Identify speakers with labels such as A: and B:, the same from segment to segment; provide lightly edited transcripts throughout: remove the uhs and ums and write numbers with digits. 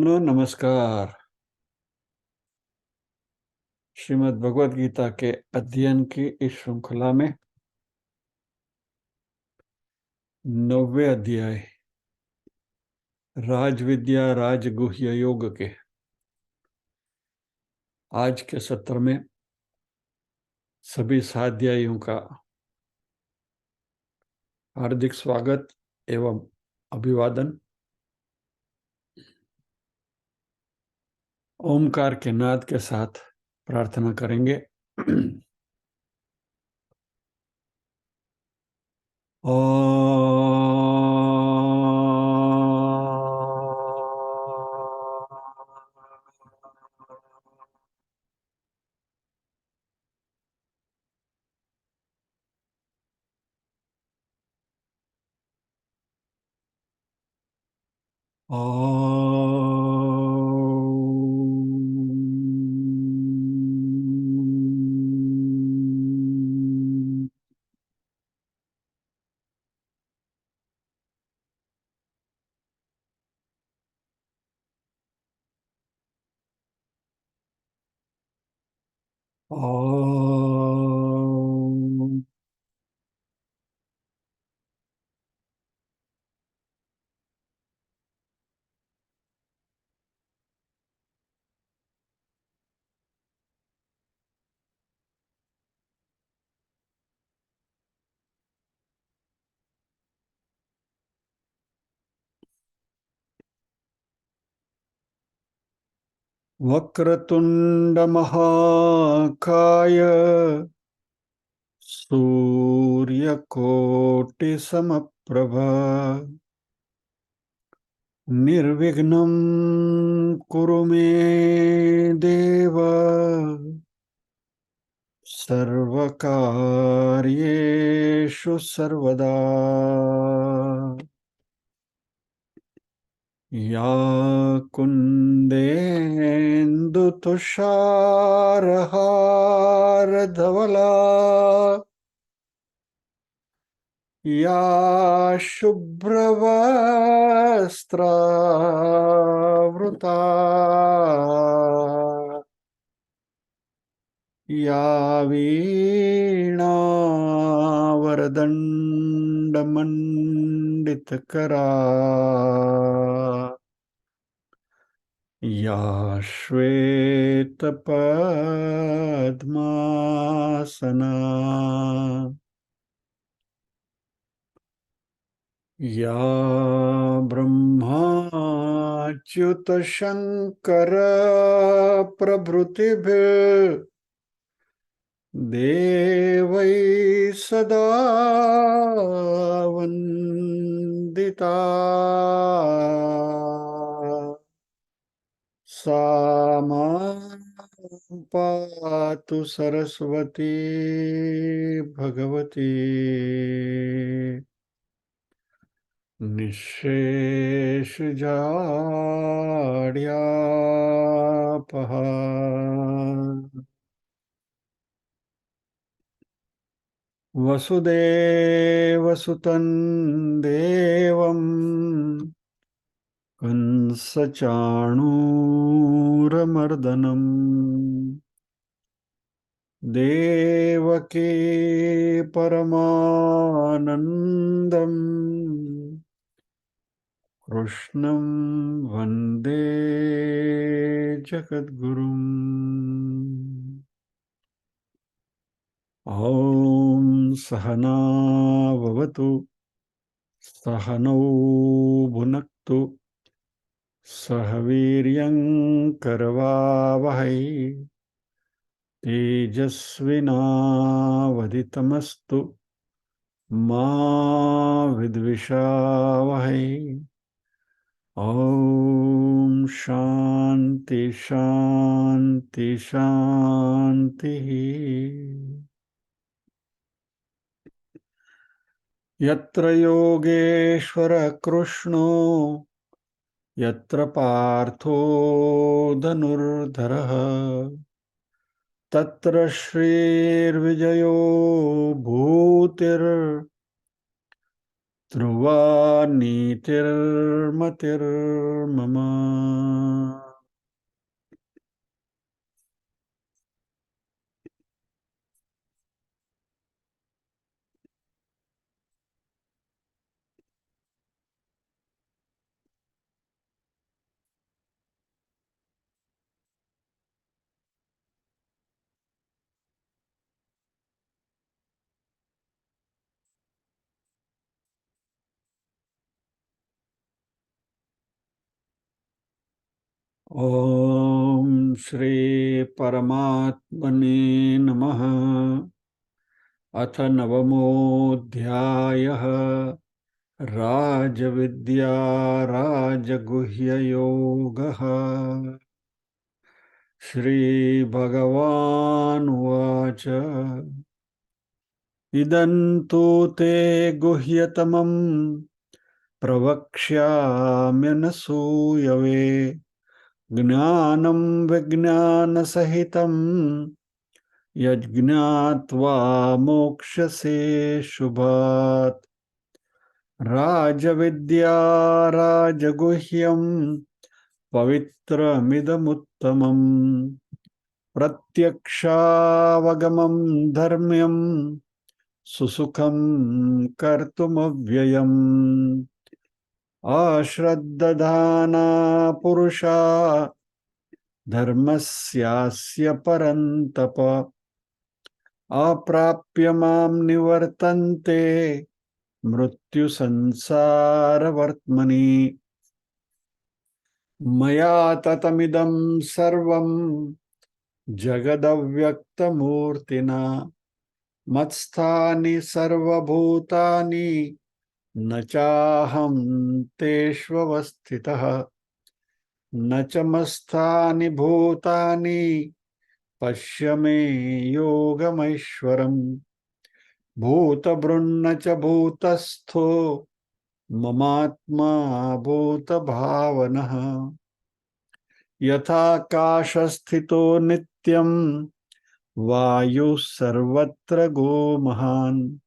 A: Hello नमस्कार। श्रीमद् भगवद गीता के अध्ययन की इस श्रृंखला में 9वें अध्याय राजविद्या राजगुह्य योग के आज के सत्र में सभी साध्यायियों का हार्दिक स्वागत एवं अभिवादन। ओमकार के नाद के साथ प्रार्थना करेंगे। वक्रतुंड महाकाय सूर्यकोटि समप्रभा निर्विघ्नं कुरु मे देव सर्वकार्येषु सर्वदा। या कुन्देन्दु तुषारहार धवला या शुभ्रवस्त्रावृता या वीणावरदण्डमण्डितकरा या श्वेतपद्मासना या ब्रह्माच्युतशङ्कर प्रभृतिभिः देवैः सदा वन्दिता सा मां पातु सरस्वती भगवती निःशेषजाड्यापहा। वसुदेवसुतं देवं कंसचाणूरमर्दनम् देवकी परमानन्दम् कृष्णं वन्दे जगद्गुरुम्। ॐ सहना भवतु सहनौ भुनक्तु सह वीर्यं करवावहै तेजस्विनावधितमस्तु मा विद्विषावहै। ॐ शान्ति शान्ति शान्तिः। यत्र योगेश्वरः कृष्णो यत्र पार्थो धनुर्धरः तत्र श्रीर्विजयो भूतिर् ध्रुवा नीतिर्मतिर्मम। ओम श्री परमात्मने नमः। अथ नवमोऽध्यायः। राजविद्या राजगुह्ययोगः। श्रीभगवानुवाच। इदं तु ते गुह्यतमं प्रवक्ष्याम्यनसूयवे। ज्ञानं विज्ञानसहितं यज्ञात्वा मोक्ष्यसे शुभात्। राजविद्या राजगुह्यं पवित्रमिदमुत्तमम्। प्रत्यक्षावगमं धर्म्यं सुसुखं कर्तुमव्ययम्। अश्रद्धधाना पुरुषा धर्मस्यास्य परन्तप। अप्राप्य मां निवर्तन्ते मृत्युसंसारवर्त्मनि। मया ततमिदं सर्वं जगदव्यक्तमूर्तिना मत्स्थानि सर्वभूतानि न चाहं तेष्वस्थितः। न च मत्स्थानि भूतानि पश्य मे योगमैश्वरम्। भूतभृन्न च भूतस्थो ममात्मा भूतभावनः। यथाकाशस्थितो नित्यं वायुः सर्वत्र गो महान्।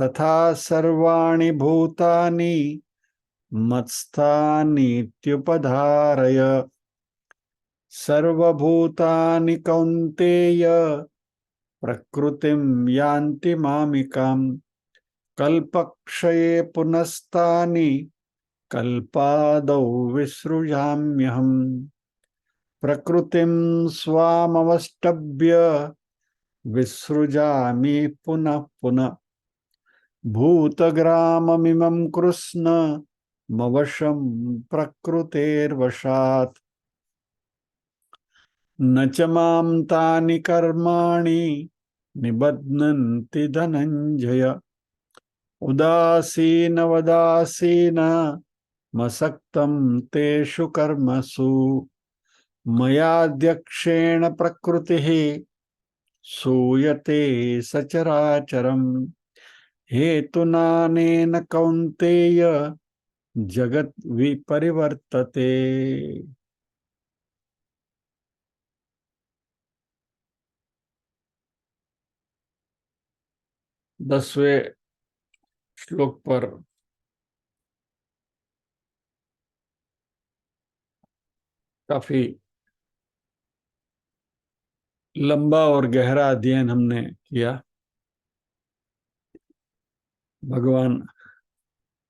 A: तथा सर्वाणि भूतानि मत्स्थानीत्युपधारय। सर्वभूतानि कौन्तेय प्रकृतिं यान्ति मामिकाम्। कल्पक्षये पुनस्तानि कल्पादौ विसृजाम्यहम्। प्रकृतिं स्वामवष्टभ्य विसृजामि पुनः पुनः। भूतग्राममिमं कृष्ण मवशं प्रकृतेर्वशात्। न च मां तानि कर्माणि निबध्नन्ति धनञ्जय। उदासीनवदासीन मसक्तं तेषु कर्मसु। मयाध्यक्षेण प्रकृतिः सूयते सचराचरम्। हेतुनानेन कौन्तेय जगत् विपरिवर्तते। 10वें श्लोक पर काफी लंबा और गहरा अध्ययन हमने किया। भगवान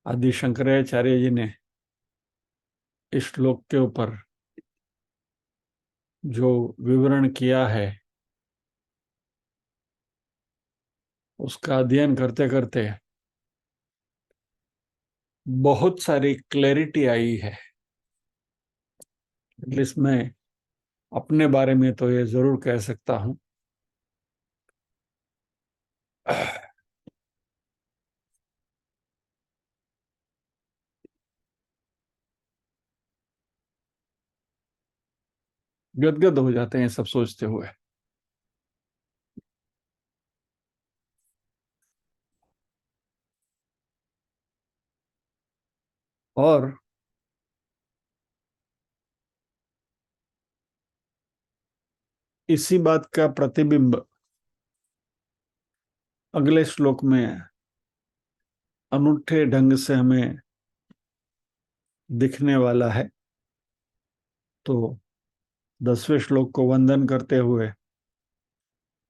A: आदि शंकराचार्य जी ने इस श्लोक के ऊपर जो विवरण किया है उसका अध्ययन करते करते बहुत सारी क्लैरिटी आई है। एटलीस्ट मैं अपने बारे में तो ये जरूर कह सकता हूं। गदगद हो जाते हैं सब सोचते हुए। और इसी बात का प्रतिबिंब अगले श्लोक में अनूठे ढंग से हमें दिखने वाला है। तो 10वें श्लोक को वंदन करते हुए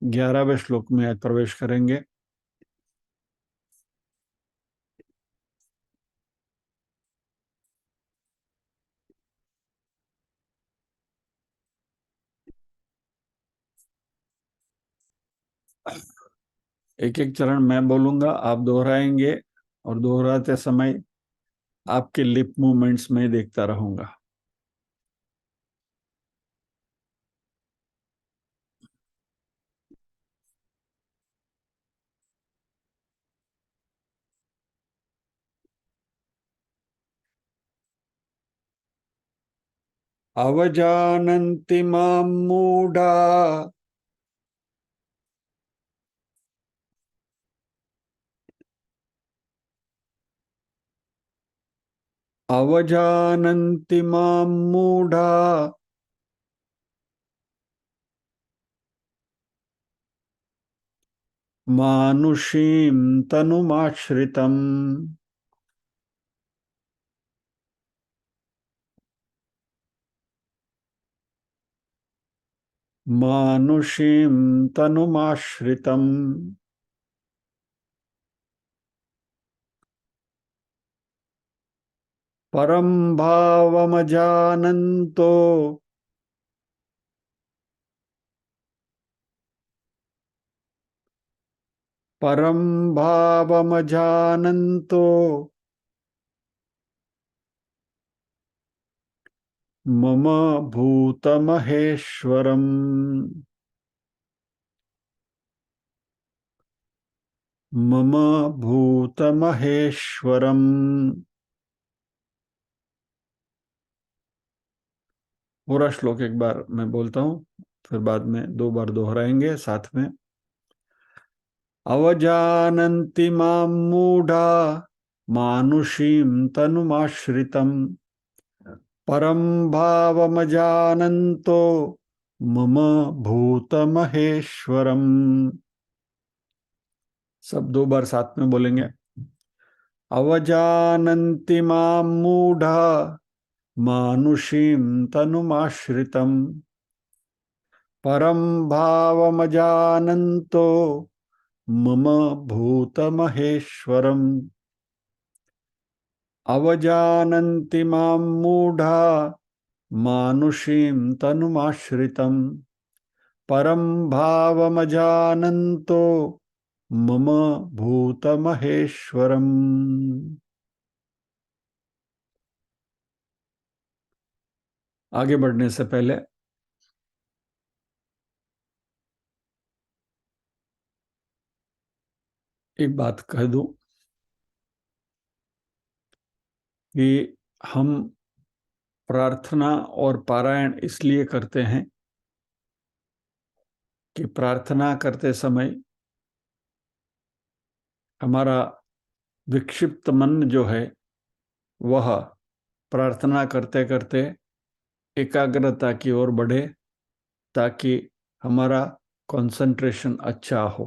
A: 11वें श्लोक में आज प्रवेश करेंगे। एक एक चरण मैं बोलूंगा, आप दोहराएंगे, और दोहराते समय आपके लिप मूवमेंट्स में देखता रहूंगा। अवजानन्ति मां मूढ़ा, अवजानन्ति मां मूढ़ा, मानुषीं तनुमाश्रितम्। मानुषीं तनुमाश्रितम्। परं भावमजानन्तो, परं भावमजानन्तो, मम भूतमहेश्वरम्। मम भूतमहेश्वरम्। पूरा श्लोक एक बार मैं बोलता हूँ, फिर बाद में 2 बार दोहराएंगे साथ में। अवजानन्ति मां मूढ़ा, मानुषीं तनुमाश्रितम्, परं भावमजानन्तो, मम भूतमहेश्वरम्। सब 2 बार साथ में बोलेंगे। अवजानन्ति मां मूढ़ा, मानुषीं तनुमाश्रितम्, परं भावमजानन्तो, मम भूतमहेश्वरम्। अवजानन्ति मां मूढ़ा, मानुषीं तनुमाश्रितम्, परं भावमजानन्तो, मम भूतमहेश्वरम्। आगे बढ़ने से पहले एक बात कह दूं कि हम प्रार्थना और पारायण इसलिए करते हैं कि प्रार्थना करते समय हमारा विक्षिप्त मन जो है वह प्रार्थना करते करते एकाग्रता की ओर बढ़े, ताकि हमारा कंसंट्रेशन अच्छा हो।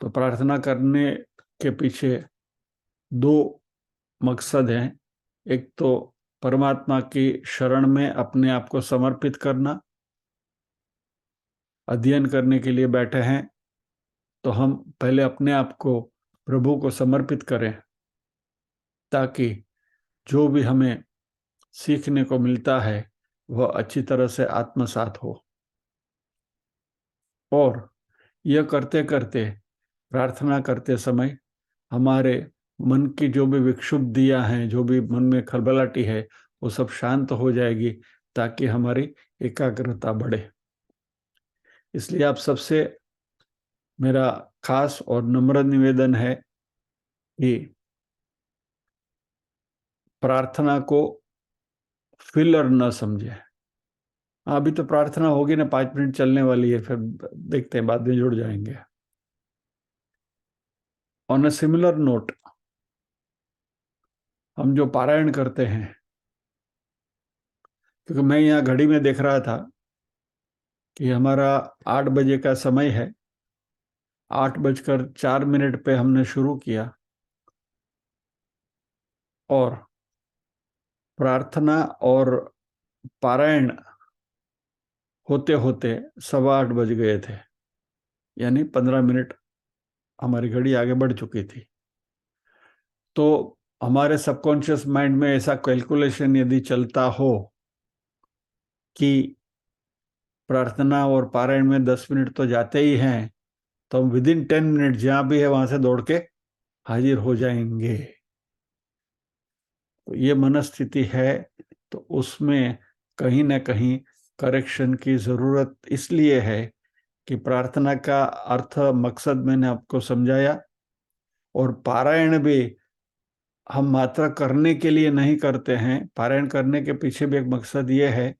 A: तो प्रार्थना करने के पीछे 2 मकसद हैं। एक तो परमात्मा की शरण में अपने आप को समर्पित करना। अध्ययन करने के लिए बैठे हैं तो हम पहले अपने आप को प्रभु को समर्पित करें, ताकि जो भी हमें सीखने को मिलता है वह अच्छी तरह से आत्मसात हो। और यह करते करते प्रार्थना करते समय हमारे मन की जो भी विक्षुब्धियां हैं, जो भी मन में खलबलाटी है, वो सब शांत हो जाएगी, ताकि हमारी एकाग्रता बढ़े। इसलिए आप सबसे मेरा खास और नम्र निवेदन है कि प्रार्थना को फिलर न समझे। अभी तो प्रार्थना होगी ना, 5 मिनट चलने वाली है, फिर देखते हैं, बाद में जुड़ जाएंगे। ऑन अ सिमिलर नोट, हम जो पारायण करते हैं, क्योंकि मैं यहाँ घड़ी में देख रहा था कि हमारा 8 बजे का समय है, 8:04 पे हमने शुरू किया, और प्रार्थना और पारायण होते होते 8:15 बज गए थे, यानी 15 मिनट हमारी घड़ी आगे बढ़ चुकी थी। तो हमारे सबकॉन्शियस माइंड में ऐसा कैलकुलेशन यदि चलता हो कि प्रार्थना और पारायण में 10 मिनट तो जाते ही हैं, तो हम विदिन 10 मिनट जहां भी है वहां से दौड़ के हाजिर हो जाएंगे। तो ये मनस्थिति है, तो उसमें कहीं ना कहीं करेक्शन की जरूरत इसलिए है कि प्रार्थना का अर्थ मकसद मैंने आपको समझाया, और पारायण भी हम मात्र करने के लिए नहीं करते हैं। पारायण करने के पीछे भी एक मकसद ये है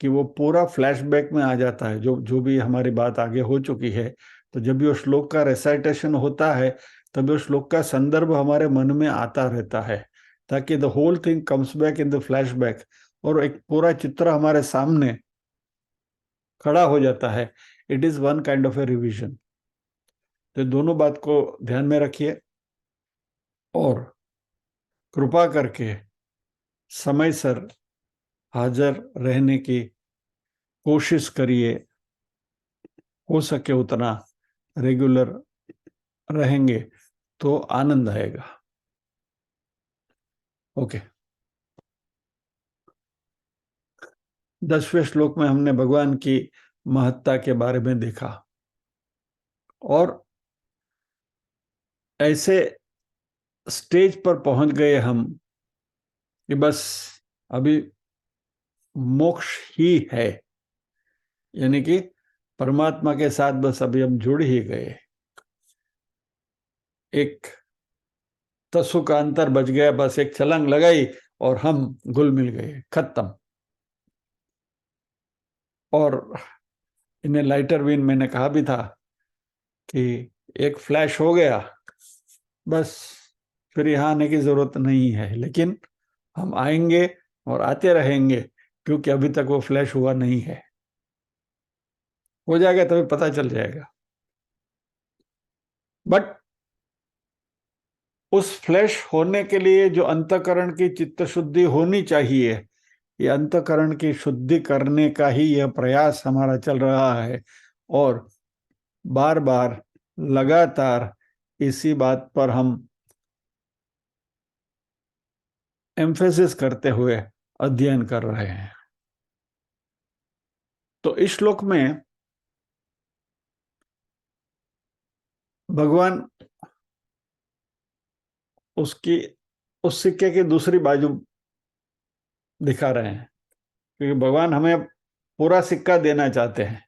A: कि वो पूरा फ्लैशबैक में आ जाता है, जो जो भी हमारी बात आगे हो चुकी है। तो जब भी वो श्लोक का रेसाइटेशन होता है, तब वो श्लोक का संदर्भ हमारे मन में आता रहता है, ताकि the whole thing comes back in the flashback, और एक पूरा चित्र हमारे सामने खड़ा हो जाता है। It is one kind of A revision. तो दोनों बात को ध्यान में रखिए, और कृपा करके समय सर हाजिर रहने की कोशिश करिए। हो सके उतना रेगुलर रहेंगे तो आनंद आएगा। ओके। 10वें श्लोक में हमने भगवान की महत्ता के बारे में देखा, और ऐसे स्टेज पर पहुंच गए हम कि बस अभी मोक्ष ही है, यानी कि परमात्मा के साथ बस अभी हम जुड़ ही गए। एक तसु का अंतर बच गया, बस एक छलांग लगाई और हम घुल मिल गए, खत्म। और इन्हें लाइटर विन मैंने कहा भी था कि एक फ्लैश हो गया, बस फिर यहाँ आने की जरूरत नहीं है। लेकिन हम आएंगे और आते रहेंगे, क्योंकि अभी तक वो फ्लैश हुआ नहीं है। हो जाएगा तभी पता चल जाएगा। बट उस फ्लैश होने के लिए जो अंतःकरण की चित्त शुद्धि होनी चाहिए, ये अंतःकरण की शुद्धि करने का ही यह प्रयास हमारा चल रहा है। और बार बार लगातार इसी बात पर हम एम्फेसिस करते हुए अध्ययन कर रहे हैं। तो इस श्लोक में भगवान उसकी उस सिक्के की दूसरी बाजू दिखा रहे हैं, क्योंकि भगवान हमें पूरा सिक्का देना चाहते हैं।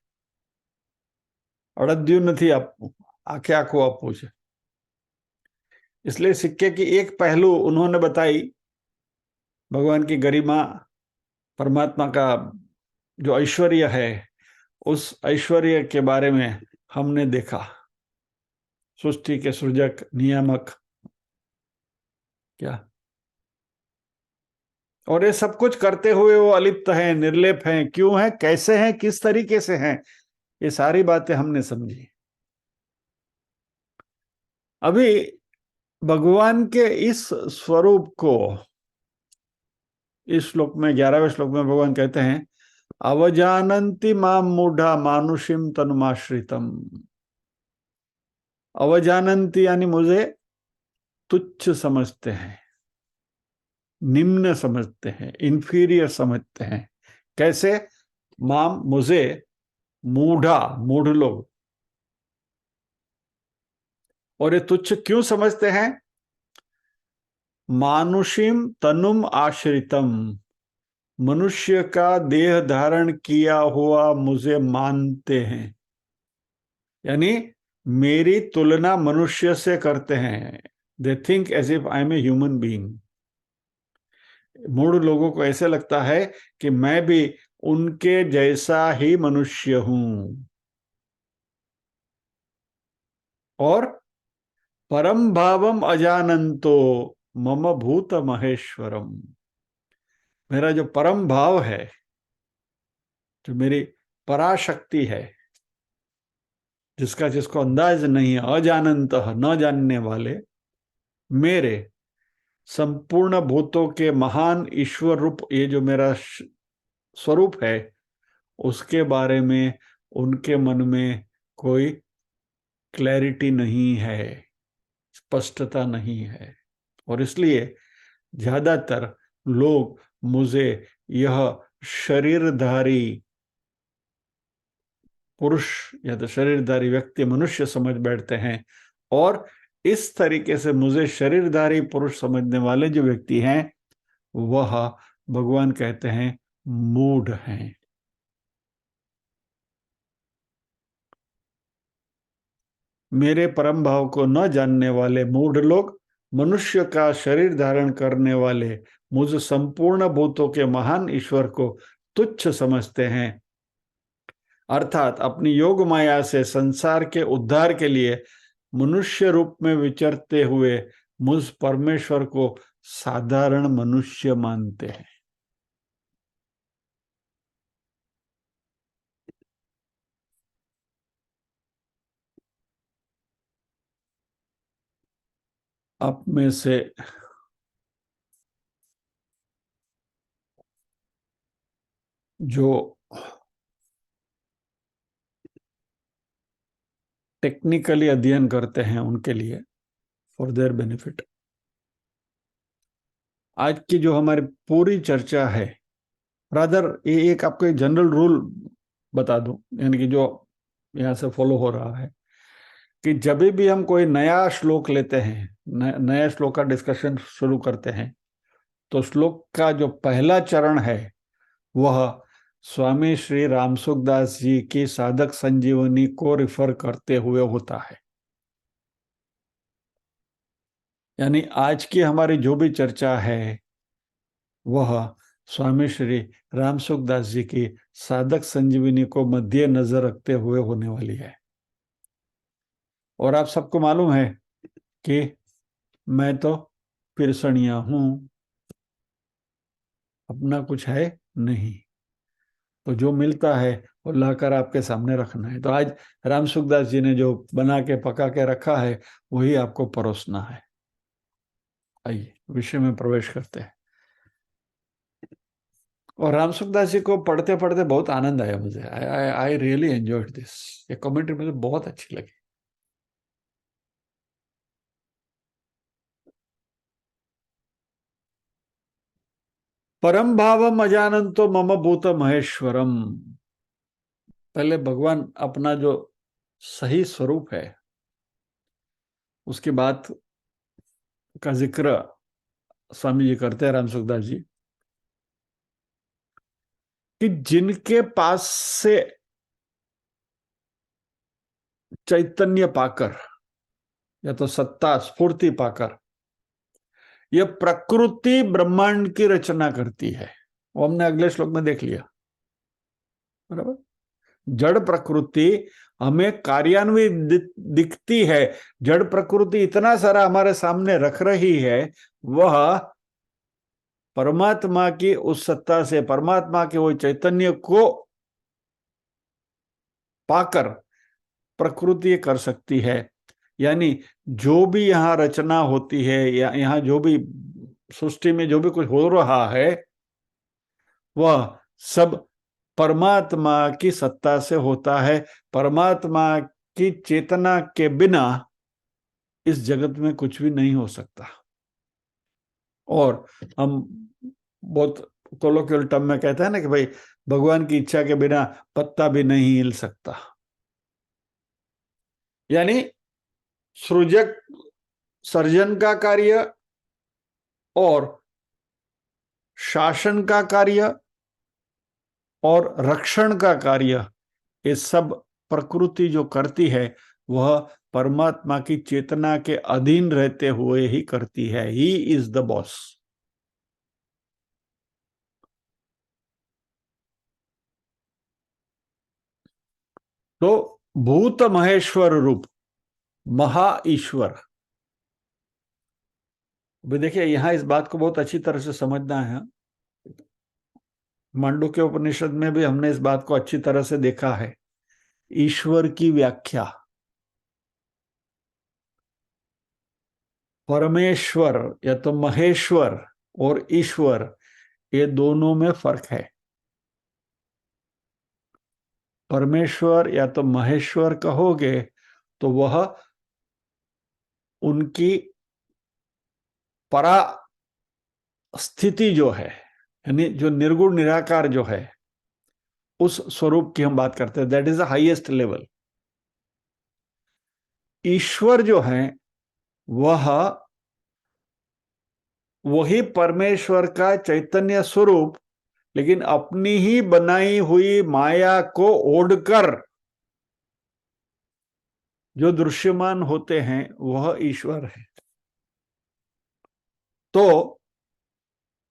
A: अड़द्यू नहीं आप आखे आखो आप पूछे। इसलिए सिक्के की एक पहलू उन्होंने बताई, भगवान की गरिमा, परमात्मा का जो ऐश्वर्य है, उस ऐश्वर्य के बारे में हमने देखा। सृष्टि के सृजक, नियामक, क्या, और ये सब कुछ करते हुए वो अलिप्त हैं, निर्लेप हैं। क्यों हैं, कैसे हैं, किस तरीके से हैं, ये सारी बातें हमने समझी। अभी भगवान के इस स्वरूप को इस श्लोक में 11वें श्लोक में भगवान कहते हैं, अवजानन्ति माम मूढ़ा मानुषिम तनुमाश्रितम। अवजानन्ति यानी मुझे तुच्छ समझते हैं, निम्न समझते हैं, इंफीरियर समझते हैं। कैसे? माम मुझे, मूढ़ा मूढ़ लोग। और ये तुच्छ क्यों समझते हैं? मानुषिम तनुम आश्रितम, मनुष्य का देह धारण किया हुआ मुझे मानते हैं, यानी मेरी तुलना मनुष्य से करते हैं। They think as if I am a human being. मूढ़ लोगों को ऐसे लगता है कि मैं भी उनके जैसा ही मनुष्य हूं। और परम भावम अजानंतो मम भूत महेश्वरम, मेरा जो परम भाव है, जो मेरी पराशक्ति है, जिसका जिसको अंदाज नहीं है, अजानंत, न जानने वाले, मेरे संपूर्ण भूतों के महान ईश्वर रूप ये जो मेरा स्वरूप है, उसके बारे में उनके मन में कोई क्लैरिटी नहीं है, स्पष्टता नहीं है। और इसलिए ज्यादातर लोग मुझे यह शरीरधारी पुरुष या तो शरीरधारी व्यक्ति मनुष्य समझ बैठते हैं। और इस तरीके से मुझे शरीरधारी पुरुष समझने वाले जो व्यक्ति हैं, वह भगवान कहते हैं मूढ़ हैं। मेरे परम भाव को न जानने वाले मूढ़ लोग मनुष्य का शरीर धारण करने वाले मुझ संपूर्ण भूतों के महान ईश्वर को तुच्छ समझते हैं, अर्थात अपनी योग माया से संसार के उद्धार के लिए मनुष्य रूप में विचरते हुए मुझ परमेश्वर को साधारण मनुष्य मानते हैं। आप में से जो टेक्निकली अध्ययन करते हैं उनके लिए, फॉर देयर बेनिफिट, आज की जो हमारी पूरी चर्चा है, रादर ये एक आपको एक जनरल रूल बता दूं, यानी कि जो यहाँ से फॉलो हो रहा है कि जब भी हम कोई नया श्लोक लेते हैं, नया श्लोक का डिस्कशन शुरू करते हैं, तो श्लोक का जो पहला चरण है वह स्वामी श्री रामसुखदास जी की साधक संजीवनी को रिफर करते हुए होता है। यानी आज की हमारी जो भी चर्चा है वह स्वामी श्री रामसुखदास जी की साधक संजीवनी को मध्य नजर रखते हुए होने वाली है। और आप सबको मालूम है कि मैं तो पिरसणिया हूं, अपना कुछ है नहीं, तो जो मिलता है वो लाकर आपके सामने रखना है। तो आज रामसुखदास जी ने जो बना के पका के रखा है वही आपको परोसना है। आइए विषय में प्रवेश करते हैं। और रामसुखदास जी को पढ़ते पढ़ते बहुत आनंद आया मुझे। I really enjoyed this. ये कमेंट्री मुझे बहुत अच्छी लगी। परम भावम अजानंतो मम भूत महेश्वरम। पहले भगवान अपना जो सही स्वरूप है उसकी बात का जिक्र स्वामी जी करते हैं, रामसुखदास जी, कि जिनके पास से चैतन्य पाकर या तो सत्ता स्फूर्ति पाकर यह प्रकृति ब्रह्मांड की रचना करती है, वो हमने अगले श्लोक में देख लिया, बराबर। जड़ प्रकृति हमें कार्यान्वित दिखती है, जड़ प्रकृति इतना सारा हमारे सामने रख रही है, वह परमात्मा की उस सत्ता से, परमात्मा के वो चैतन्य को पाकर प्रकृति कर सकती है। यानी जो भी यहाँ रचना होती है या यहाँ जो भी सृष्टि में जो भी कुछ हो रहा है वह सब परमात्मा की सत्ता से होता है। परमात्मा की चेतना के बिना इस जगत में कुछ भी नहीं हो सकता। और हम बहुत कोलोकियल टर्म में कहते हैं ना कि भाई भगवान की इच्छा के बिना पत्ता भी नहीं हिल सकता। यानी सृजक सर्जन का कार्य और शासन का कार्य और रक्षण का कार्य, ये सब प्रकृति जो करती है वह परमात्मा की चेतना के अधीन रहते हुए ही करती है। He is the boss. तो भूत महेश्वर रूप महा ईश्वर। अभी देखिए यहां इस बात को बहुत अच्छी तरह से समझना है। मांडुक्य उपनिषद में भी हमने इस बात को अच्छी तरह से देखा है। ईश्वर की व्याख्या परमेश्वर या तो महेश्वर और ईश्वर, ये दोनों में फर्क है। परमेश्वर या तो महेश्वर कहोगे तो वह उनकी परा स्थिति जो है, यानी जो निर्गुण निराकार जो है, उस स्वरूप की हम बात करते हैं, that is the highest level. ईश्वर जो है वह वही परमेश्वर का चैतन्य स्वरूप, लेकिन अपनी ही बनाई हुई माया को ओढ़कर जो दृश्यमान होते हैं वह ईश्वर है। तो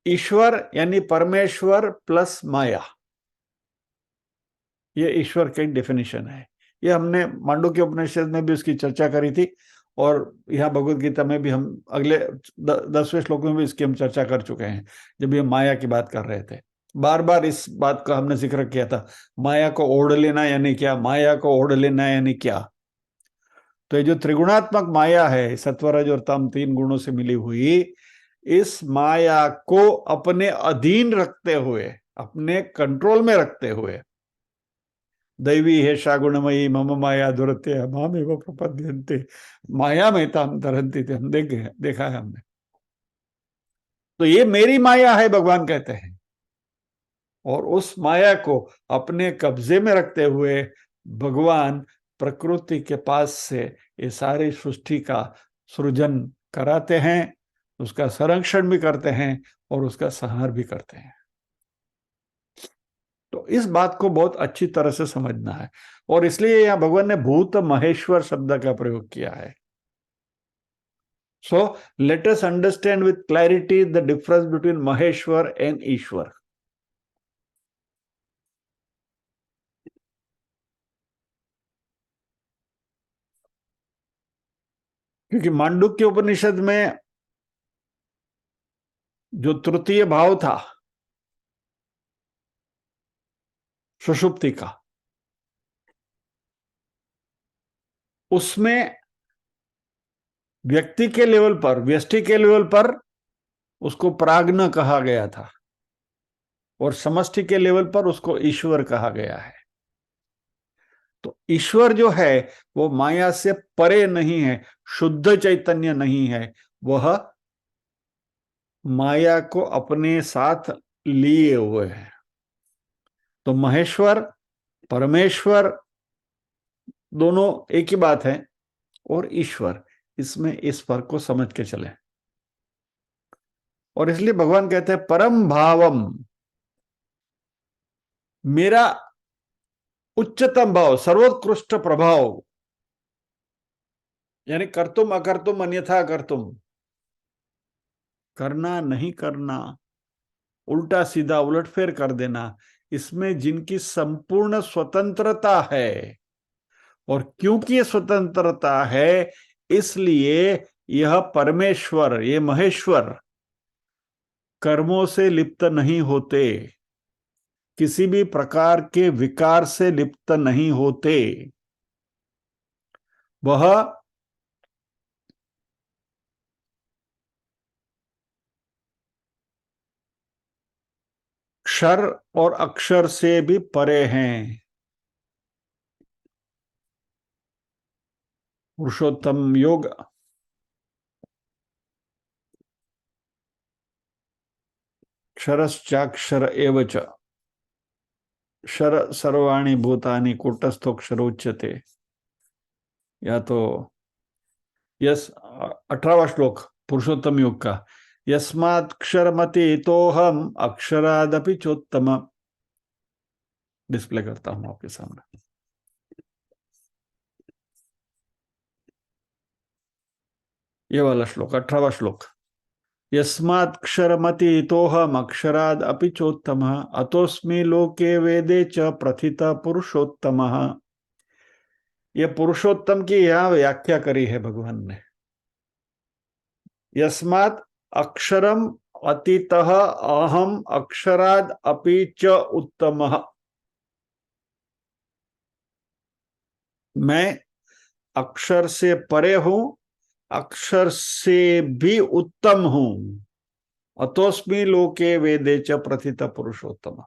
A: ईश्वर यानी परमेश्वर प्लस माया, ये ईश्वर की डेफिनेशन है। ये हमने मांडुक्य उपनिषद में भी उसकी चर्चा करी थी, और यहाँ भगवत गीता में भी हम अगले 10वें श्लोक में भी इसकी हम चर्चा कर चुके हैं, जब ये माया की बात कर रहे थे। बार बार इस बात का हमने जिक्र किया था, माया को ओढ़ लेना यानी क्या, माया को ओढ़ लेना यानी क्या। तो ये जो त्रिगुणात्मक माया है, सत्वरज और तम, 3 गुणों से मिली हुई, इस माया को अपने अधीन रखते हुए, अपने कंट्रोल में रखते हुए, दैवी हेषा गुणमयी मम माया दुरत्य मामेव प्रपद्यन्ते माया में ताम तरन्ति थे, हम देखा है हमने। तो ये मेरी माया है भगवान कहते हैं, और उस माया को अपने कब्जे में रखते हुए भगवान प्रकृति के पास से ये सारी सृष्टि का सृजन कराते हैं, उसका संरक्षण भी करते हैं और उसका संहार भी करते हैं। तो इस बात को बहुत अच्छी तरह से समझना है, और इसलिए यहां भगवान ने भूत महेश्वर शब्द का प्रयोग किया है। So let us understand with clarity the difference between Maheshwar and Ishwar. क्योंकि मांडुक्य उपनिषद में जो तृतीय भाव था सुषुप्ति का, उसमें व्यक्ति के लेवल पर, व्यष्टि के लेवल पर उसको प्राज्ञ कहा गया था, और समष्टि के लेवल पर उसको ईश्वर कहा गया है। तो ईश्वर जो है वो माया से परे नहीं है, शुद्ध चैतन्य नहीं है, वह माया को अपने साथ लिए हुए है। तो महेश्वर परमेश्वर दोनों एक ही बात है, और ईश्वर, इसमें इस फर्क को समझ के चले। और इसलिए भगवान कहते हैं परम भावम, मेरा उच्चतम भाव, सर्वोत्कृष्ट प्रभाव, यानी कर्तुम अकर्तुम अन्यथा कर्तुम, करना नहीं करना, उल्टा सीधा उलटफेर कर देना, इसमें जिनकी संपूर्ण स्वतंत्रता है, और क्योंकि ये स्वतंत्रता है इसलिए यह परमेश्वर, ये महेश्वर कर्मों से लिप्त नहीं होते, किसी भी प्रकार के विकार से लिप्त नहीं होते। वह क्षर और अक्षर से भी परे हैं। पुरुषोत्तम योग क्षरश्चाक्षर एव च, क्षर सर्वाणि भूतानि कूटस्थोक्षर उच्यते। या तो यस 18वां श्लोक पुरुषोत्तम योग का, यस्मात् क्षरमति तो हम अक्षरादपि चोत्तम। डिस्प्ले करता हूं आपके सामने, ये वाला श्लोक 18वां श्लोक, यस्मात् क्षरमति तो हम अक्षराद अपि चोत्तम अतोस्मि लोके वेदे च प्रथित पुरुषोत्तम। ये पुरुषोत्तम की यहां व्याख्या करी है भगवान ने। यस्मात् अक्षरम अतितः अहम अक्षराद अपि च उत्तम, मैं अक्षर से परे हूं, अक्षर से भी उत्तम हूं। अतोस्मि लोके वेदे च प्रथित पुरुषोत्तम।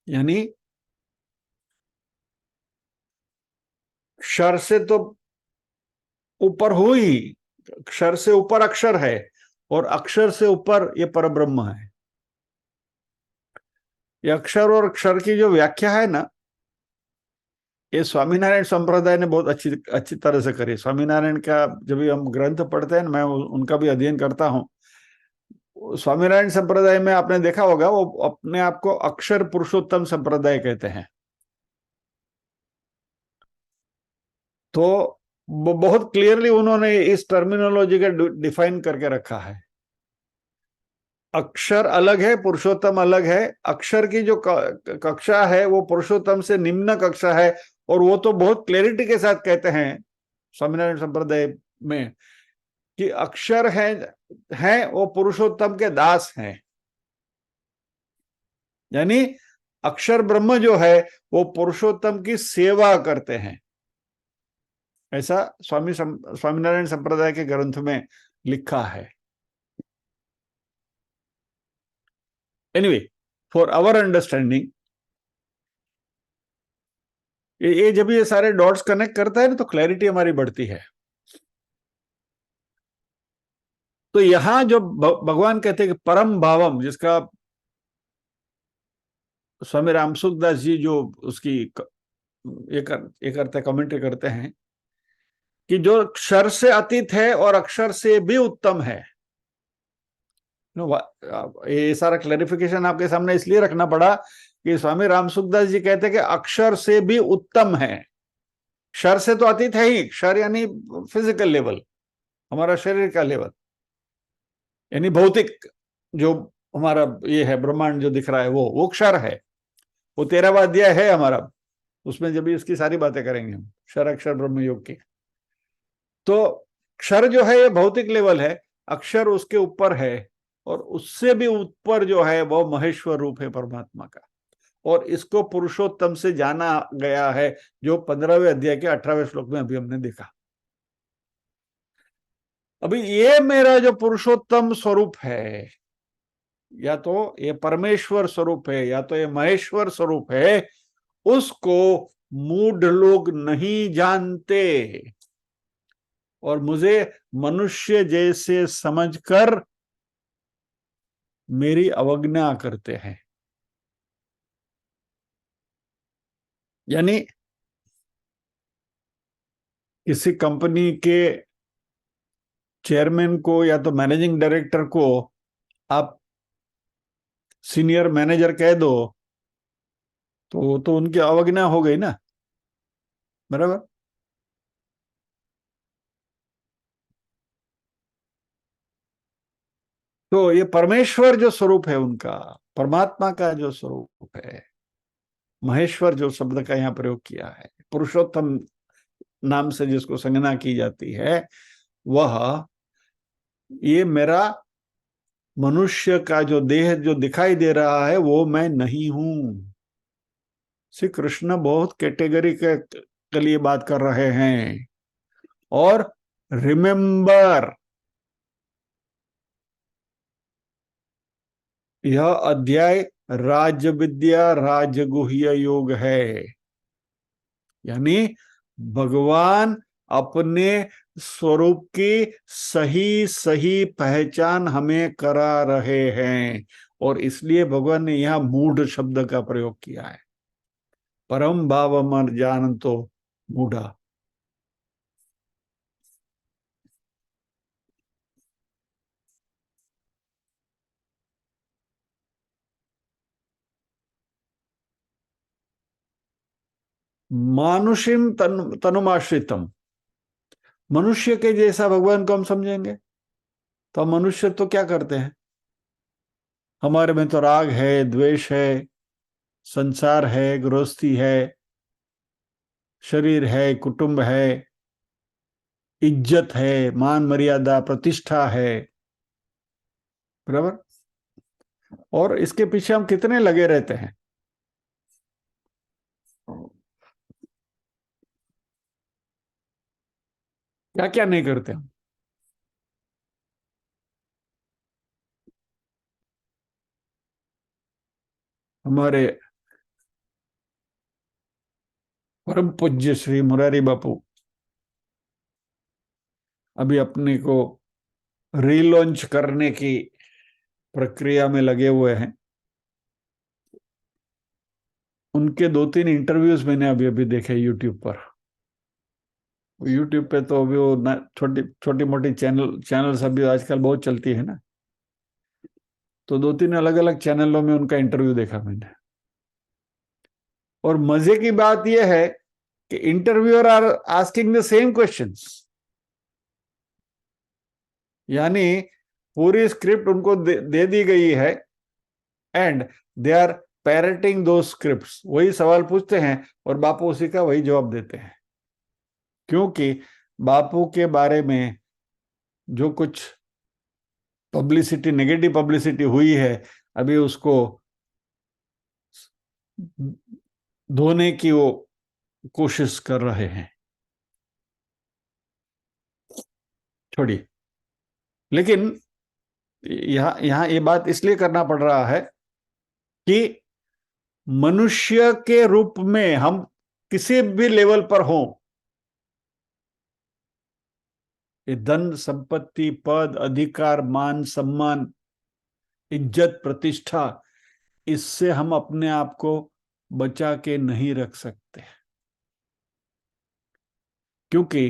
A: यानी क्षर से तो ऊपर हो ही, क्षर से ऊपर अक्षर है, और अक्षर से ऊपर ये परब्रह्म है। ये अक्षर और क्षर की जो व्याख्या है ना, ये स्वामीनारायण संप्रदाय ने बहुत अच्छी अच्छी तरह से करी। स्वामीनारायण का जब भी हम ग्रंथ पढ़ते हैं, मैं उनका भी अध्ययन करता हूँ। स्वामीनारायण संप्रदाय में आपने देखा होगा, वो अपने आप को अक्षर पुरुषोत्तम संप्रदाय कहते हैं। तो वो बहुत क्लियरली उन्होंने इस टर्मिनोलॉजी का डिफाइन करके रखा है। अक्षर अलग है, पुरुषोत्तम अलग है। अक्षर की जो कक्षा है वो पुरुषोत्तम से निम्न कक्षा है, और वो तो बहुत क्लैरिटी के साथ कहते हैं स्वामीनारायण संप्रदाय में कि अक्षर है वो पुरुषोत्तम के दास हैं। यानी अक्षर ब्रह्म जो है वो पुरुषोत्तम की सेवा करते हैं, ऐसा स्वामीनारायण संप्रदाय के ग्रंथ में लिखा है। एनीवे, फॉर आवर अंडरस्टैंडिंग, ये जब ये सारे डॉट्स कनेक्ट करता है ना, तो क्लैरिटी हमारी बढ़ती है। तो यहां जो भगवान कहते हैं कि परम भावम, जिसका स्वामी रामसुखदास जी जो उसकी एक करते कमेंट्री करते हैं कि जो अक्षर से अतीत है और अक्षर से भी उत्तम है। ये सारा क्लैरिफिकेशन आपके सामने इसलिए रखना पड़ा कि स्वामी रामसुखदास जी कहते हैं कि अक्षर से भी उत्तम है। क्षर से तो अतीत है ही, क्षर यानी फिजिकल लेवल, हमारा शरीर का लेवल, यानी भौतिक जो हमारा ये है ब्रह्मांड जो दिख रहा है वो क्षर है। वो 13वां अध्याय है हमारा, उसमें जब भी इसकी सारी बातें करेंगे हम, क्षर अक्षर ब्रह्म योग की। तो क्षर जो है ये भौतिक लेवल है, अक्षर उसके ऊपर है, और उससे भी ऊपर जो है वो महेश्वर रूप है परमात्मा का। और इसको पुरुषोत्तम से जाना गया है, जो 15वें अध्याय के 18वें श्लोक में अभी हमने देखा। अभी ये मेरा जो पुरुषोत्तम स्वरूप है, या तो ये परमेश्वर स्वरूप है या तो ये महेश्वर स्वरूप है, उसको मूढ़ लोग नहीं जानते, और मुझे मनुष्य जैसे समझकर मेरी अवज्ञा करते हैं। यानी किसी कंपनी के चेयरमैन को या तो मैनेजिंग डायरेक्टर को आप सीनियर मैनेजर कह दो, तो उनकी अवज्ञा हो गई ना, बराबर। तो ये परमेश्वर जो स्वरूप है उनका, परमात्मा का जो स्वरूप है, महेश्वर जो शब्द का यहाँ प्रयोग किया है, पुरुषोत्तम नाम से जिसको संज्ञा की जाती है, वह ये मेरा मनुष्य का जो देह जो दिखाई दे रहा है वो मैं नहीं हूं। श्री कृष्ण बहुत कैटेगरी के लिए बात कर रहे हैं। और रिमेंबर, यह अध्याय राज विद्या राजगुह्य योग है। यानी भगवान अपने स्वरूप की सही सही पहचान हमें करा रहे हैं, और इसलिए भगवान ने यहां मूढ़ शब्द का प्रयोग किया है। परम भाव मर जान तो मूढ़ा। मानुषिम तनुमाश्रितम, मनुष्य के जैसा भगवान को हम समझेंगे तो हम मनुष्य तो क्या करते हैं, हमारे में तो राग है, द्वेष है, संसार है, गृहस्थी है, शरीर है, कुटुंब है, इज्जत है, मान मर्यादा प्रतिष्ठा है, बराबर। और इसके पीछे हम कितने लगे रहते हैं, क्या क्या नहीं करते हम। हमारे परम पूज्य श्री मुरारी बापू अभी अपने को रीलॉन्च करने की प्रक्रिया में लगे हुए हैं। उनके 2-3 इंटरव्यूज मैंने अभी अभी देखे यूट्यूब पर। यूट्यूब पे तो अभी वो छोटी छोटी मोटी चैनल्स अभी आजकल बहुत चलती है ना, तो 2-3 अलग अलग चैनलों में उनका इंटरव्यू देखा मैंने। और मजे की बात यह है कि interviewer are asking the same questions, यानी पूरी स्क्रिप्ट उनको दे दी गई है and they are parroting two scripts, वही सवाल पूछते हैं और बापू उसी का वही जवाब देते हैं। क्योंकि बापू के बारे में जो कुछ पब्लिसिटी, नेगेटिव पब्लिसिटी हुई है, अभी उसको धोने की वो कोशिश कर रहे हैं। छोड़िए, लेकिन यहां ये बात इसलिए करना पड़ रहा है कि मनुष्य के रूप में हम किसी भी लेवल पर हों, ये धन संपत्ति पद अधिकार मान सम्मान इज्जत प्रतिष्ठा, इससे हम अपने आप को बचा के नहीं रख सकते। क्योंकि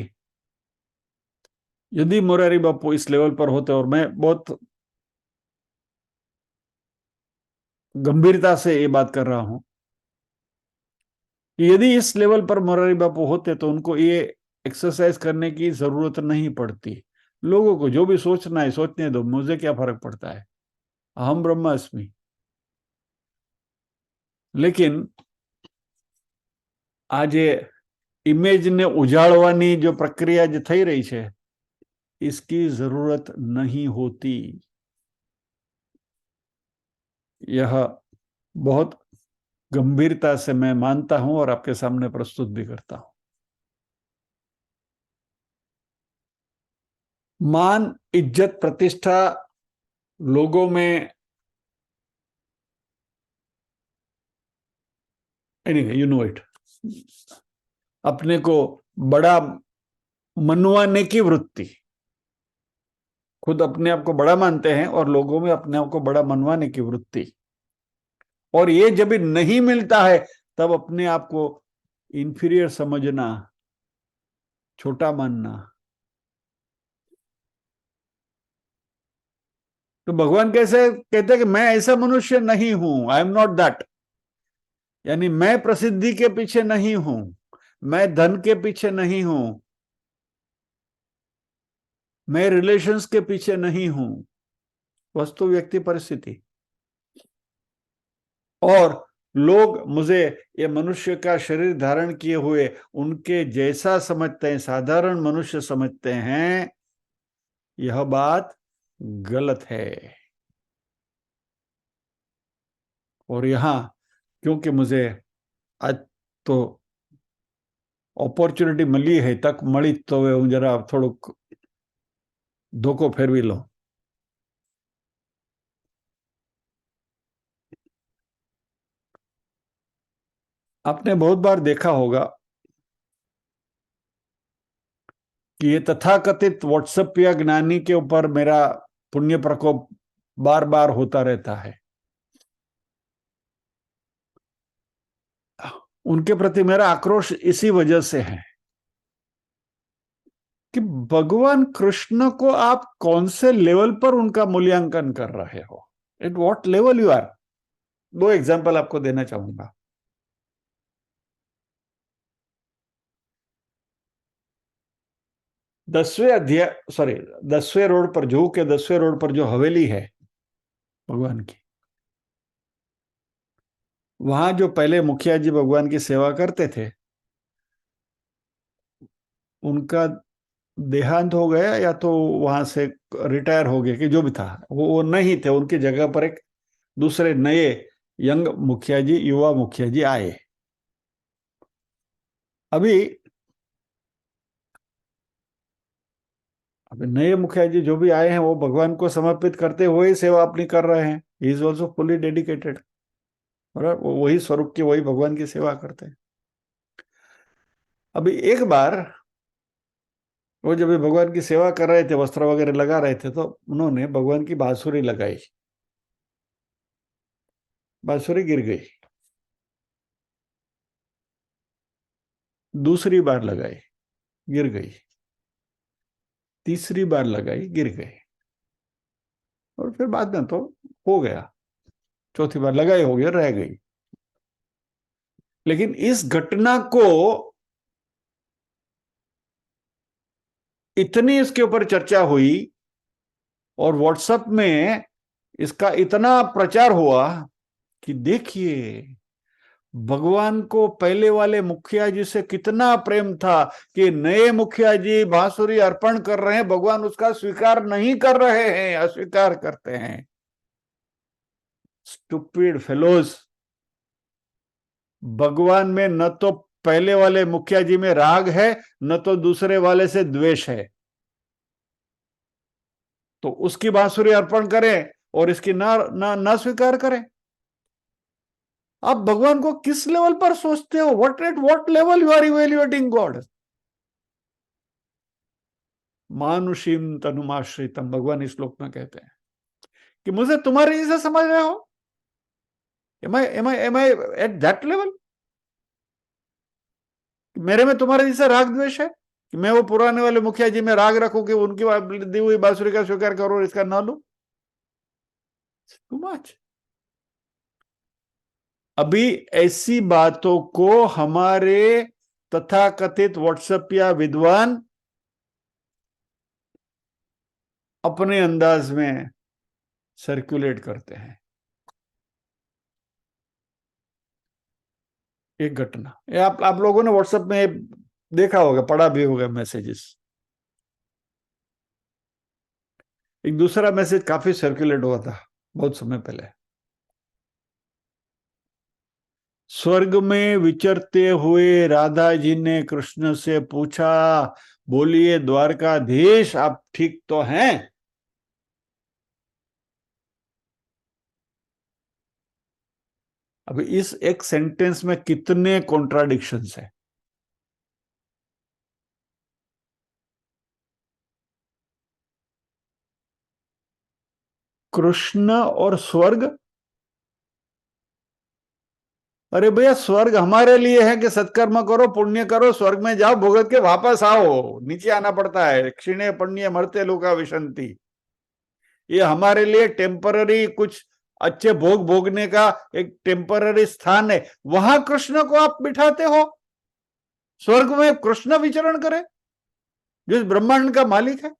A: यदि मुरारी बापू इस लेवल पर होते, और मैं बहुत गंभीरता से ये बात कर रहा हूं कि यदि इस लेवल पर मुरारी बापू होते तो उनको ये एक्सरसाइज करने की जरूरत नहीं पड़ती। लोगों को जो भी सोचना है सोचने दो, मुझे क्या फर्क पड़ता है, अहम ब्रह्मास्मि। लेकिन आज ये इमेज ने उजाड़वानी जो प्रक्रिया जो થઈ રહી છે, इसकी जरूरत नहीं होती। यह बहुत गंभीरता से मैं मानता हूं और आपके सामने प्रस्तुत भी करता हूं। मान इज्जत प्रतिष्ठा लोगों में, एनीवे यू नो इट, अपने को बड़ा मनवाने की वृत्ति, खुद अपने आप को बड़ा मानते हैं और लोगों में अपने आप को बड़ा मनवाने की वृत्ति, और ये जब भी नहीं मिलता है तब अपने आप को इंफीरियर समझना, छोटा मानना। तो भगवान कैसे कहते हैं कि मैं ऐसा मनुष्य नहीं हूं, आई एम नॉट दैट। यानी मैं प्रसिद्धि के पीछे नहीं हूं, मैं धन के पीछे नहीं हूं, मैं रिलेशंस के पीछे नहीं हूं, वस्तु व्यक्ति परिस्थिति। और लोग मुझे ये मनुष्य का शरीर धारण किए हुए उनके जैसा समझते हैं, साधारण मनुष्य समझते हैं। यह बात गलत है। और यहां क्योंकि मुझे आज तो ઓપોર્ચ્યુનિટી મળી है, तक મળી तो હું जरा થોડુંક ધોકો ફેરવી લો। आपने बहुत बार देखा होगा कि ये तथाकथित व्हाट्सएप या ज्ञानी के ऊपर मेरा पुण्य प्रकोप बार बार होता रहता है। उनके प्रति मेरा आक्रोश इसी वजह से है कि भगवान कृष्ण को आप कौन से लेवल पर उनका मूल्यांकन कर रहे हो, at what level you are. 2 example आपको देना चाहूंगा। 10वें रोड पर, जुहू के 10वें रोड पर जो हवेली है भगवान की, वहां जो पहले मुखिया जी भगवान की सेवा करते थे, उनका देहांत हो गया या तो वहां से रिटायर हो गया कि जो भी था, वो नहीं थे। उनकी जगह पर एक दूसरे नए यंग मुखिया जी, युवा मुखिया जी आए। अभी अभी नए मुखिया जी जो भी आए हैं वो भगवान को समर्पित करते हुए सेवा अपनी कर रहे हैं। He is also fully dedicated. और वही स्वरूप की, वही भगवान की सेवा करते हैं। अभी एक बार वो जब भी भगवान की सेवा कर रहे थे, वस्त्र वगैरह लगा रहे थे, तो उन्होंने भगवान की बांसुरी लगाई, बांसुरी गिर गई। दूसरी बार लगाई, गिर गई। तीसरी बार लगाई, गिर गई। और फिर बाद में तो हो गया, चौथी बार लगाई, हो गया, रह गई। लेकिन इस घटना को इतनी इसके ऊपर चर्चा हुई और व्हाट्सएप में इसका इतना प्रचार हुआ कि देखिए, भगवान को पहले वाले मुखिया जी से कितना प्रेम था कि नए मुखिया जी बांसुरी अर्पण कर रहे हैं, भगवान उसका स्वीकार नहीं कर रहे हैं, अस्वीकार करते हैं। Stupid fellows. भगवान में न तो पहले वाले मुखिया जी में राग है, न तो दूसरे वाले से द्वेष है। तो उसकी बांसुरी अर्पण करें और इसकी ना स्वीकार करें। आप भगवान को किस लेवल पर सोचते हो? What at what level you are evaluating God? मानुषीम तनुमाश्रितम, भगवान इस श्लोक में कहते हैं कि मुझे तुम्हारे जैसे समझ रहे हो? Am I at that level? मेरे में तुम्हारे जैसा राग द्वेष है कि मैं वो पुराने वाले मुखिया जी में राग रखूं कि उनकी दी हुई बांसुरी का स्वीकार करो और इसका ना लो? Too much. अभी ऐसी बातों को हमारे तथाकथित व्हाट्सएप या विद्वान अपने अंदाज में सर्कुलेट करते हैं। एक घटना, ये आप लोगों ने व्हाट्सएप में देखा होगा, पढ़ा भी होगा मैसेजेस। एक दूसरा मैसेज काफी सर्कुलेट हुआ था बहुत समय पहले। स्वर्ग में विचरते हुए राधा जी ने कृष्ण से पूछा, बोलिए द्वारकाधीश, आप ठीक तो हैं? अभी इस एक सेंटेंस में कितने कॉन्ट्राडिक्शंस है। कृष्ण और स्वर्ग? अरे भैया, स्वर्ग हमारे लिए है कि सत्कर्म करो, पुण्य करो, स्वर्ग में जाओ, भुगत के वापस आओ, नीचे आना पड़ता है। क्षीणे पुण्य मरते लोका विशंति। ये हमारे लिए टेम्पररी कुछ अच्छे भोग भोगने का एक टेम्पररी स्थान है। वहां कृष्ण को आप बिठाते हो? स्वर्ग में कृष्ण विचरण करे जो इस ब्रह्मांड का मालिक है?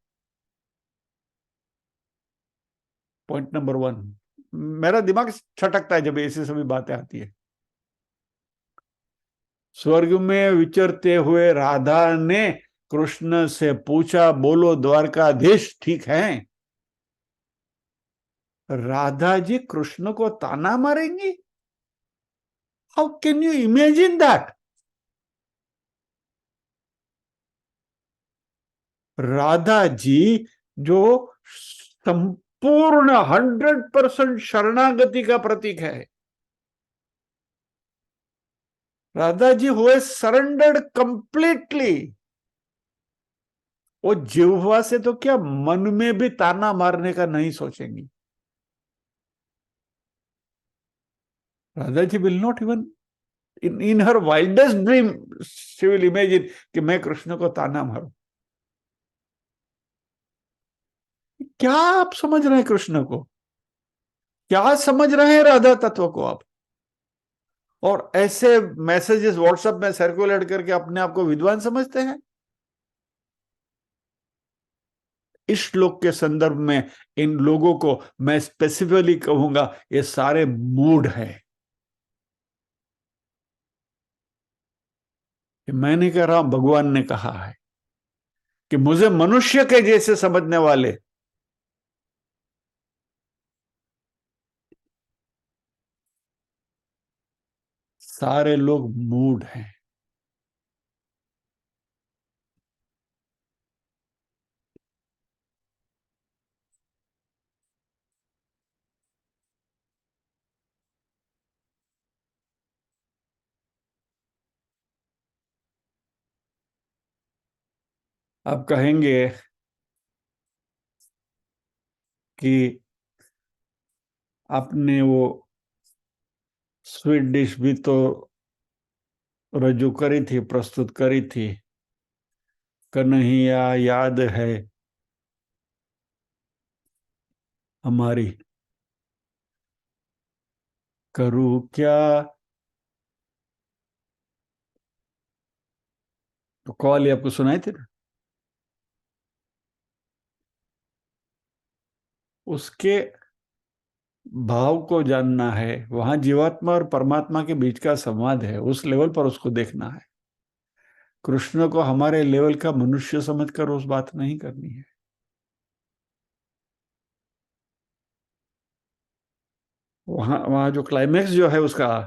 A: Point number one. मेरा दिमाग छटकता है जब ऐसी सभी बातें आती है। स्वर्ग में विचरते हुए राधा ने कृष्ण से पूछा, बोलो द्वारकाधीश ठीक है? राधा जी कृष्ण को ताना मारेंगी? How can you imagine that? Radha ji जो संपूर्ण 100% शरणागति का प्रतीक है, राधा जी हुए सरेंडर्ड कंप्लीटली। वो जिह्वा से तो क्या, मन में भी ताना मारने का नहीं सोचेंगी। Radha ji will not even in her wildest dream she will imagine कि मैं कृष्ण को ताना मारूं। क्या आप समझ रहे हैं कृष्ण को? क्या समझ रहे हैं राधा तत्व को आप? और ऐसे मैसेजेस व्हाट्सएप में सर्कुलेट करके अपने आप को विद्वान समझते हैं। इस श्लोक के संदर्भ में इन लोगों को मैं स्पेसिफिकली कहूंगा, ये सारे मूड है। मैं नहीं कह रहा, भगवान ने कहा है कि मुझे मनुष्य के जैसे समझने वाले सारे लोग मूड हैं। आप कहेंगे कि आपने वो स्वीट डिश भी तो रजू करी थी, प्रस्तुत करी थी, कन्हैया याद है हमारी, करूँ क्या। तो कॉल ये आपको सुनाई थी ना, उसके भाव को जानना है। वहां जीवात्मा और परमात्मा के बीच का संवाद है, उस लेवल पर उसको देखना है। कृष्ण को हमारे लेवल का मनुष्य समझकर उस बात नहीं करनी है। वहां वहां जो क्लाइमेक्स जो है उसका,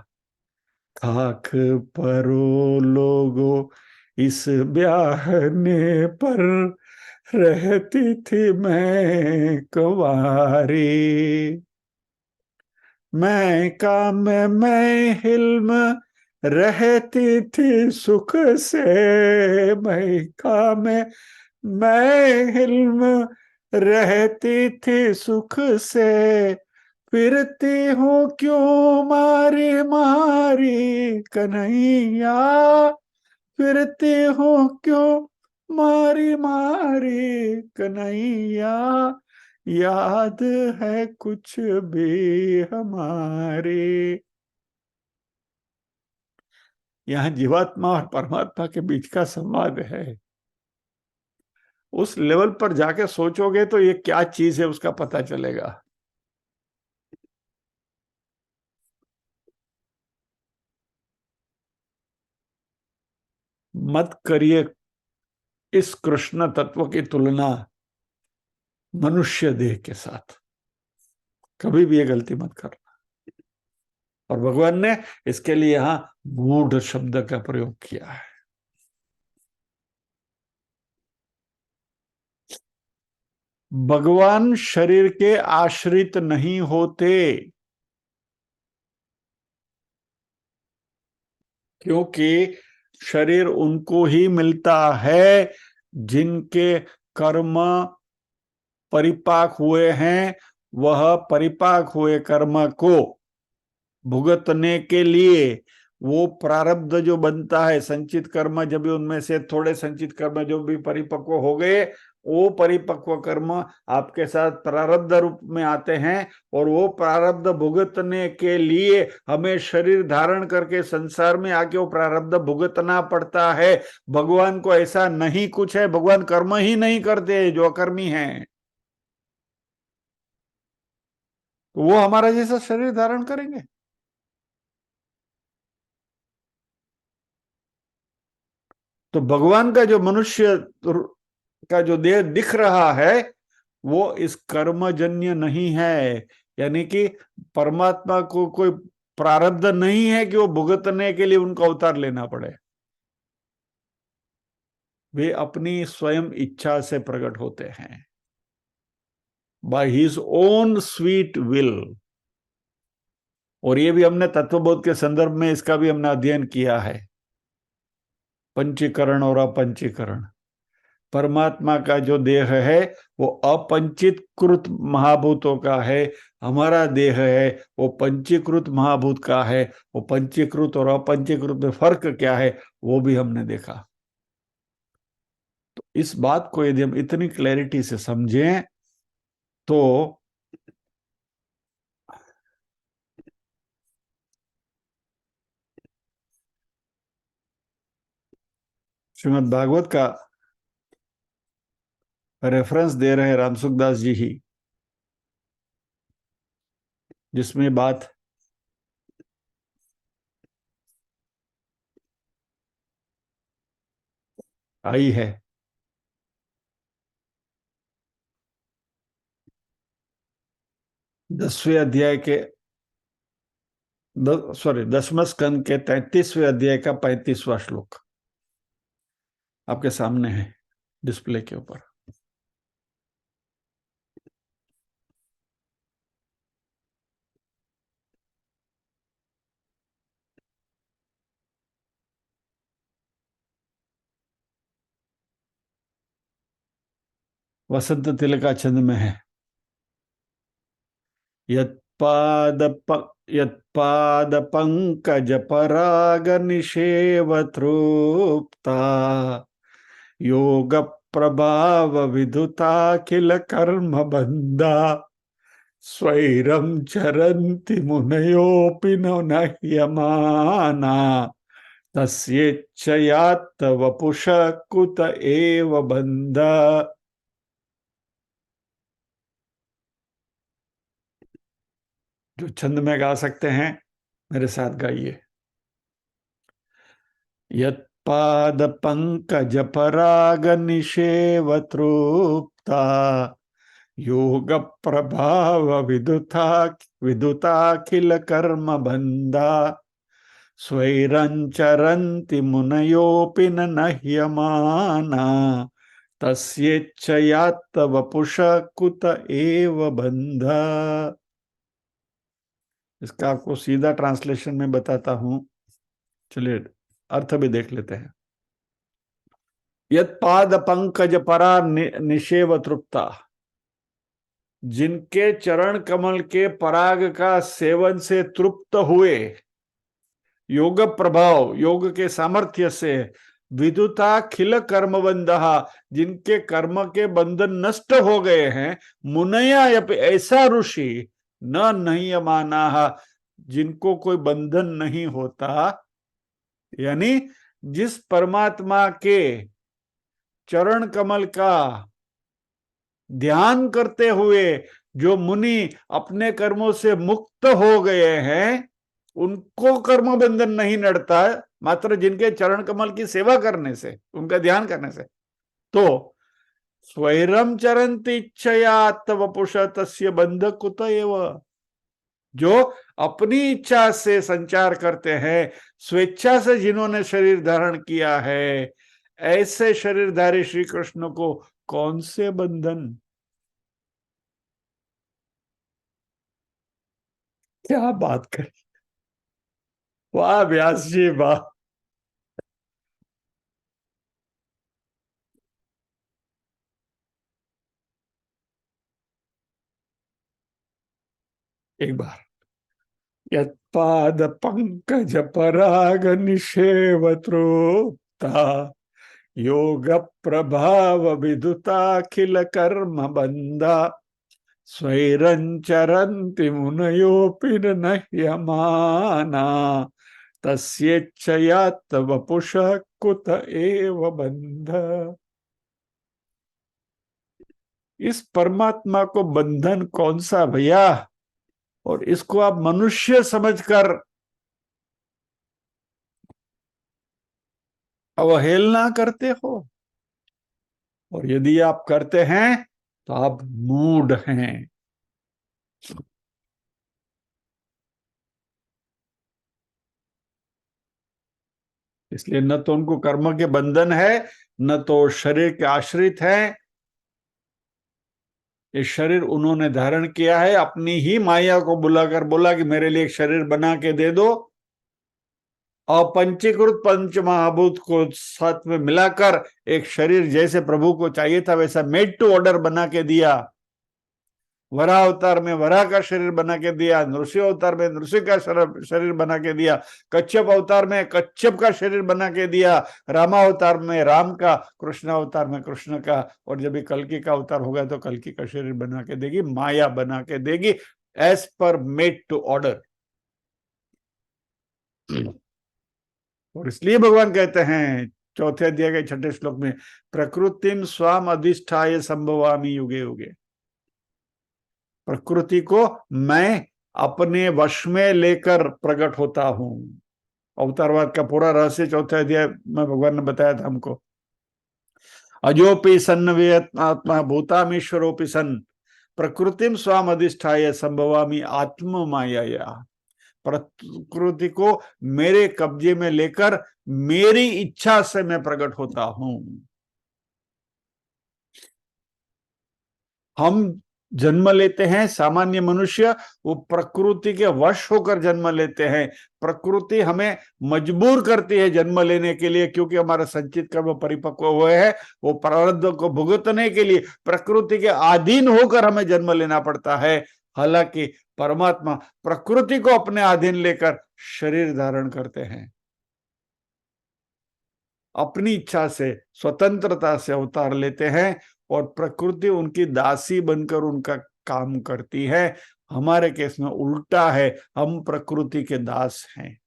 A: खाक परो लोगो इस ब्याहने पर, रहती थी मैं कुंवारी, मैं काम मैं हिल्म रहती थी सुख से, मैं काम मैं हिल्म रहती थी सुख से, फिरती हूँ क्यों मारी मारी कन्हैया, फिरती हूँ क्यों मारी मारी कन्हैया, याद है कुछ भी हमारी। यहाँ जीवात्मा और परमात्मा के बीच का संवाद है। उस लेवल पर जाके सोचोगे तो ये क्या चीज है उसका पता चलेगा। मत करिए इस कृष्ण तत्व की तुलना मनुष्य देह के साथ, कभी भी ये गलती मत करना। और भगवान ने इसके लिए यहां मूढ़ शब्द का प्रयोग किया है। भगवान शरीर के आश्रित नहीं होते, क्योंकि शरीर उनको ही मिलता है जिनके कर्म परिपाक हुए हैं। वह परिपाक हुए कर्म को भुगतने के लिए वो प्रारब्ध जो बनता है, संचित कर्म, जब भी उनमें से थोड़े संचित कर्म जो भी परिपक्व हो गए, वो परिपक्व कर्म आपके साथ प्रारब्ध रूप में आते हैं, और वो प्रारब्ध भुगतने के लिए हमें शरीर धारण करके संसार में आके वो प्रारब्ध भुगतना पड़ता है। भगवान को ऐसा नहीं कुछ है, भगवान कर्म ही नहीं करते जो अकर्मी हैं, तो वो हमारा जैसा शरीर धारण करेंगे। तो भगवान का जो मनुष्य का जो देह दिख रहा है वो इस कर्मजन्य नहीं है, यानी कि परमात्मा को कोई प्रारब्ध नहीं है कि वो भुगतने के लिए उनका अवतार लेना पड़े। वे अपनी स्वयं इच्छा से प्रकट होते हैं, by his own sweet will. और ये भी हमने तत्वबोध के संदर्भ में इसका भी हमने अध्ययन किया है, पंचीकरण और अपंचीकरण। परमात्मा का जो देह है वो अपंचित कृत महाभूतों का है, हमारा देह है वो पंचीकृत महाभूत का है। वो पंचीकृत और अपंचीकृत में फर्क क्या है वो भी हमने देखा। तो इस बात को यदि हम इतनी क्लैरिटी से समझें तो श्रीमद् भागवत का रेफरेंस दे रहे हैं रामसुखदास जी ही, जिसमें बात आई है। 10वें अध्याय के सॉरी 10वें स्कंद के 33वें अध्याय का 35वां श्लोक आपके सामने है डिस्प्ले के ऊपर। वसंत तिलका छंद में है। यत्पाद पंकज पराग निषेव तृप्ता योग प्रभाव विदुताखिल कर्म बंधा स्वैरं चरन्ति मुनयोऽपि न नह्यमाना तस्येच्छयात् वपुष कुत एव बंध। जो छंद में गा सकते हैं मेरे साथ गाइए। यत्पाद पंकज पराग निषेव तृप्ता योग प्रभाव विदुताखिल कर्म बंधा स्वैरंचरन्ति मुनयोऽपि न नह्यमाना तस्येच्छयात् वपुष कुत एव बंध। इसका आपको सीधा ट्रांसलेशन में बताता हूं, चलिए अर्थ भी देख लेते हैं। यत् पाद पंकज परा निषेव तृप्ता, जिनके चरण कमल के पराग का सेवन से तृप्त हुए, योग प्रभाव, योग के सामर्थ्य से, विदुता खिल कर्म बंधहा, जिनके कर्म के बंधन नष्ट हो गए हैं, मुनया ऐसा ऋषि न नहीं माना, जिनको कोई बंधन नहीं होता, यानी जिस परमात्मा के चरण कमल का ध्यान करते हुए जो मुनि अपने कर्मों से मुक्त हो गए हैं, उनको कर्म बंधन नहीं नड़ता, मात्र जिनके चरण कमल की सेवा करने से, उनका ध्यान करने से। तो स्वैरम चरंति इच्छया वपुष तस्य बंध कुत एव, जो अपनी इच्छा से संचार करते हैं, स्वेच्छा से जिन्होंने शरीर धारण किया है, ऐसे शरीरधारी श्री कृष्ण को कौन से बंधन। क्या बात करी, वाह व्यास जी वाह। एक बार, यत्पाद पंकज पराग निषेव तृप्ता योग प्रभाव विदुताखिल कर्म बंधा स्वैरंचरन्ति मुनयोऽपि न नह्यमाना तस्येच्छयात् वपुष कुत एव बंध। इस परमात्मा को बंधन कौन सा भैया, और इसको आप मनुष्य समझकर अवहेलना करते हो, और यदि आप करते हैं तो आप मूढ़ हैं। इसलिए न तो उनको कर्म के बंधन है, न तो शरीर के आश्रित है। ये शरीर उन्होंने धारण किया है, अपनी ही माया को बुलाकर बोला कि मेरे लिए एक शरीर बना के दे दो, और पंचीकृत पंच महाभूत को साथ में मिलाकर एक शरीर जैसे प्रभु को चाहिए था वैसा मेड टू ऑर्डर बना के दिया। वराह अवतार में वराह का शरीर बना के दिया, नृसिंह अवतार में नृसिंह का शरीर बना के दिया, कच्छप अवतार में कच्छप का शरीर बना के दिया, रामा अवतार में राम का, कृष्ण अवतार में कृष्ण का, और जब कल्कि का अवतार होगा तो कल्कि का शरीर बना के देगी, माया बना के देगी, as per made to order. और इसलिए भगवान कहते हैं चौथे अध्याय के 6ठे श्लोक में, प्रकृतिम स्वाम अधिष्ठाय संभवामि युगे युगे, प्रकृति को मैं अपने वश में लेकर प्रकट होता हूं। अवतारवाद का पूरा रहस्य चौथे अध्याय में भगवान ने बताया था हमको। अजोपि सन्न आत्मा भूतामीश्वरोपि सन प्रकृतिम स्वाम अधिष्ठाय संभवामि आत्म माया, प्रकृति को मेरे कब्जे में लेकर मेरी इच्छा से मैं प्रकट होता हूं। हम जन्म लेते हैं सामान्य मनुष्य, वो प्रकृति के वश होकर जन्म लेते हैं। प्रकृति हमें मजबूर करती है जन्म लेने के लिए, क्योंकि हमारा संचित कर्म परिपक्व हुए हैं। वो प्रारब्ध को भुगतने के लिए प्रकृति के अधीन होकर हमें जन्म लेना पड़ता है। हालांकि परमात्मा प्रकृति को अपने अधीन लेकर शरीर धारण करते हैं, अपनी इच्छा से स्वतंत्रता से अवतार लेते हैं, और प्रकृति उनकी दासी बनकर उनका काम करती है। हमारे केस में उल्टा है, हम प्रकृति के दास हैं।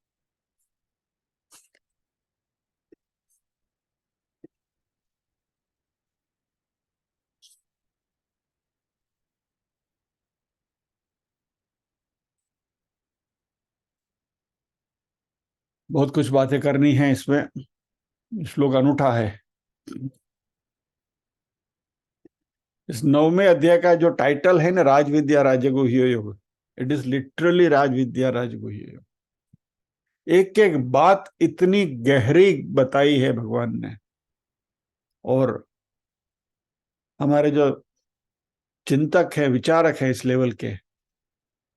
A: बहुत कुछ बातें करनी है इसमें, श्लोक अनूठा है। इस 9वें अध्याय का जो टाइटल है ना, राजविद्या राजगुह्य योग, इट इज लिटरली राजविद्या राजगुह्य योग। एक एक बात इतनी गहरी बताई है भगवान ने, और हमारे जो चिंतक है, विचारक है इस लेवल के,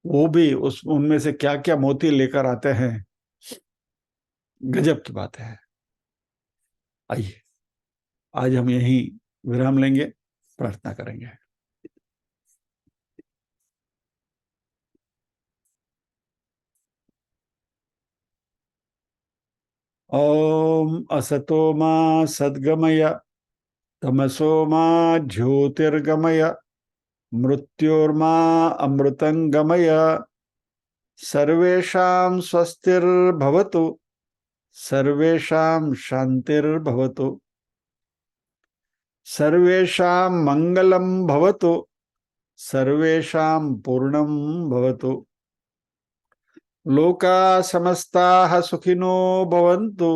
A: वो भी उस उनमें से क्या क्या मोती लेकर आते हैं। गजब की बात है। आइए आज हम यहीं विराम लेंगे, प्रार्थना करेंगे। ओम असतो मा सद्गमय, तमसो मा ज्योतिर्गमय, मृत्योर्मा अमृतंगमय। सर्वेषां स्वस्तिर्भवतु, सर्वेषां शांतिर्भवतु, सर्वेषां मंगलं भवतु, सर्वेषां पूर्णं भवतु। लोका समस्ताः सुखिनो भवन्तु,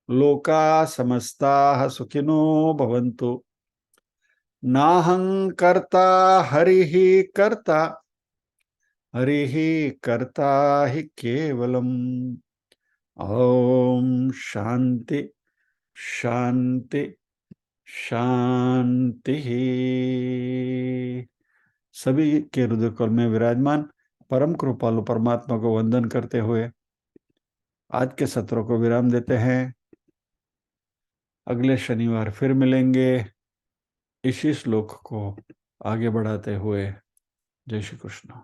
A: लोका समस्ताः सुखिनो भवन्तु। नाहं कर्ता हरिः कर्ता, हरिः कर्ता हि केवलम्। ओम शांति शांति शांति। सभी के हृदय कल में विराजमान परम कृपालु परमात्मा को वंदन करते हुए आज के सत्रों को विराम देते हैं। अगले शनिवार फिर मिलेंगे इसी श्लोक को आगे बढ़ाते हुए। जय श्री कृष्ण।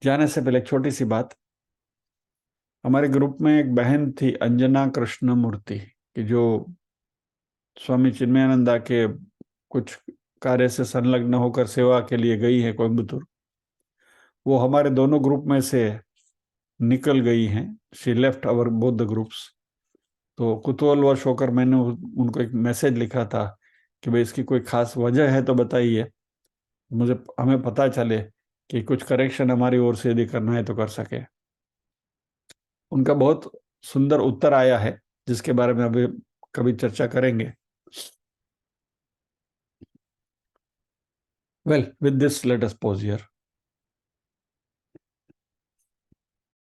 A: जाने से पहले एक छोटी सी बात, हमारे ग्रुप में एक बहन थी अंजना कृष्ण मूर्ति, कि जो स्वामी चिन्मयानंदा के कुछ कार्य से संलग्न होकर सेवा के लिए गई है कोयम्बतूर। वो हमारे दोनों ग्रुप में से निकल गई हैं। She left our both the groups. तो कुतूहलवश होकर मैंने उनको एक मैसेज लिखा था कि भाई इसकी कोई खास वजह है तो बताइए, मुझे हमें पता चले कि कुछ करेक्शन हमारी ओर से यदि करना है तो कर सके। उनका बहुत सुंदर उत्तर आया है, जिसके बारे में अभी कभी चर्चा करेंगे। Well, with this, let us pause here.